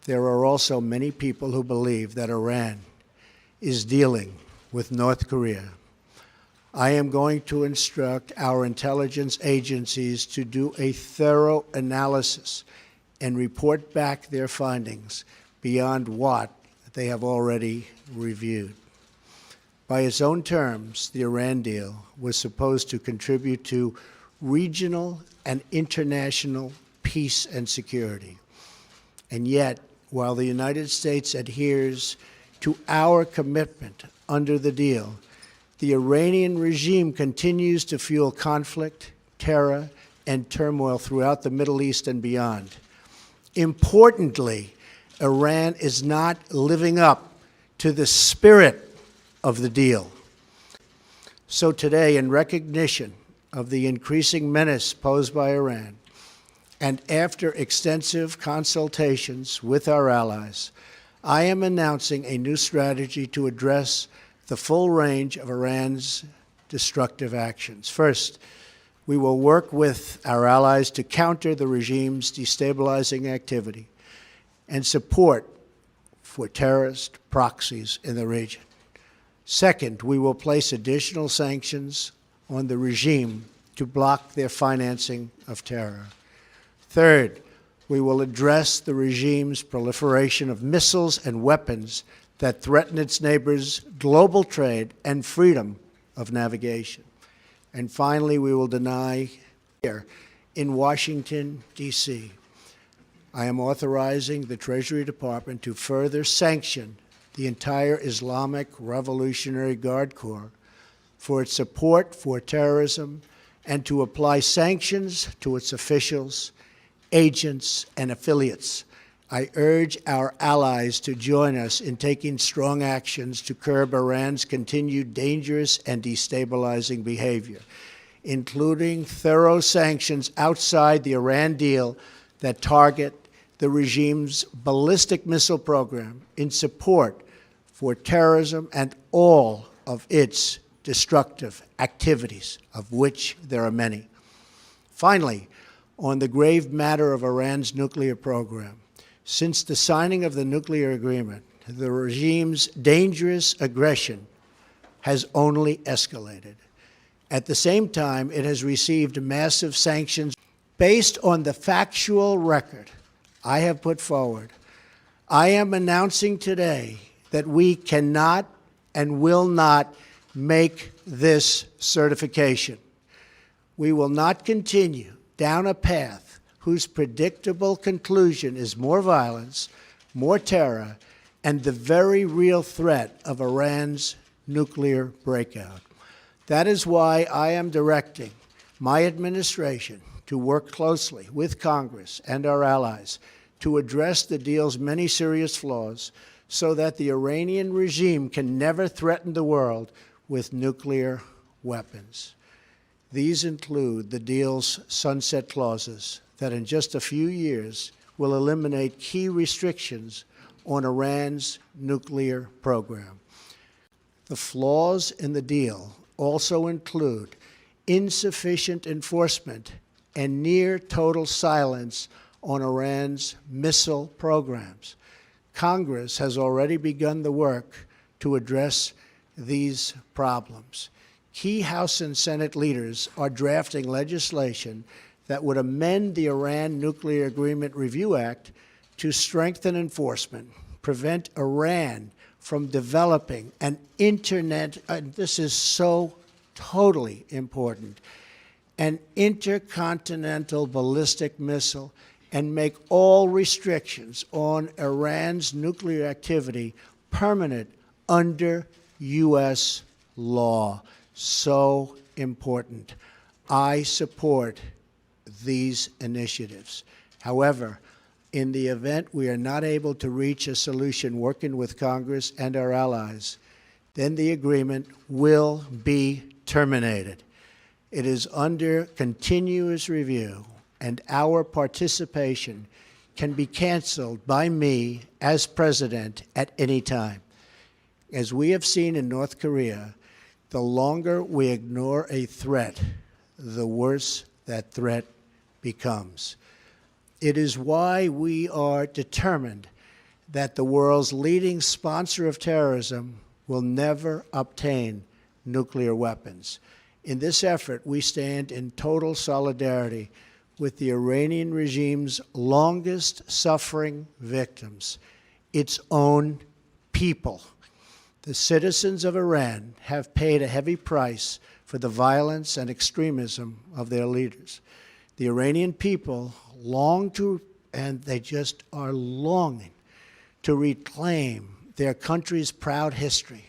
there are also many people who believe that Iran is dealing with North Korea. I am going to instruct our intelligence agencies to do a thorough analysis and report back their findings beyond what they have already reviewed. By its own terms, the Iran deal was supposed to contribute to regional and international peace and security. And yet, while the United States adheres to our commitment under the deal, the Iranian regime continues to fuel conflict, terror, and turmoil throughout the Middle East and beyond. Importantly, Iran is not living up to the spirit of the deal. So today, in recognition of the increasing menace posed by Iran, and after extensive consultations with our allies, I am announcing a new strategy to address the full range of Iran's destructive actions. First, we will work with our allies to counter the regime's destabilizing activity and support for terrorist proxies in the region. Second, we will place additional sanctions on the regime to block their financing of terror. Third, we will address the regime's proliferation of missiles and weapons that threaten its neighbors' global trade and freedom of navigation. And finally, we will deny here in Washington, D.C. I am authorizing the Treasury Department to further sanction the entire Islamic Revolutionary Guard Corps for its support for terrorism and to apply sanctions to its officials, agents, and affiliates. I urge our allies to join us in taking strong actions to curb Iran's continued dangerous and destabilizing behavior, including thorough sanctions outside the Iran deal that target the regime's ballistic missile program in support for terrorism and all of its destructive activities, of which there are many. Finally, on the grave matter of Iran's nuclear program, since the signing of the nuclear agreement, the regime's dangerous aggression has only escalated. At the same time, it has received massive sanctions. Based on the factual record I have put forward, I am announcing today that we cannot and will not make this certification. We will not continue down a path whose predictable conclusion is more violence, more terror, and the very real threat of Iran's nuclear breakout. That is why I am directing my administration to work closely with Congress and our allies to address the deal's many serious flaws so that the Iranian regime can never threaten the world with nuclear weapons. These include the deal's sunset clauses that in just a few years will eliminate key restrictions on Iran's nuclear program. The flaws in the deal also include insufficient enforcement and near total silence on Iran's missile programs. Congress has already begun the work to address these problems. Key House and Senate leaders are drafting legislation that would amend the Iran Nuclear Agreement Review Act to strengthen enforcement, prevent Iran from developing an internet, this is so totally important, an intercontinental ballistic missile, and make all restrictions on Iran's nuclear activity permanent under U.S. law. So important. I support these initiatives. However, in the event we are not able to reach a solution working with Congress and our allies, then the agreement will be terminated. It is under continuous review, and our participation can be canceled by me as president at any time. As we have seen in North Korea, the longer we ignore a threat, the worse that threat becomes. It is why we are determined that the world's leading sponsor of terrorism will never obtain nuclear weapons. In this effort, we stand in total solidarity with the Iranian regime's longest-suffering victims, its own people. The citizens of Iran have paid a heavy price for the violence and extremism of their leaders. The Iranian people long to, and they just are longing to reclaim their country's proud history,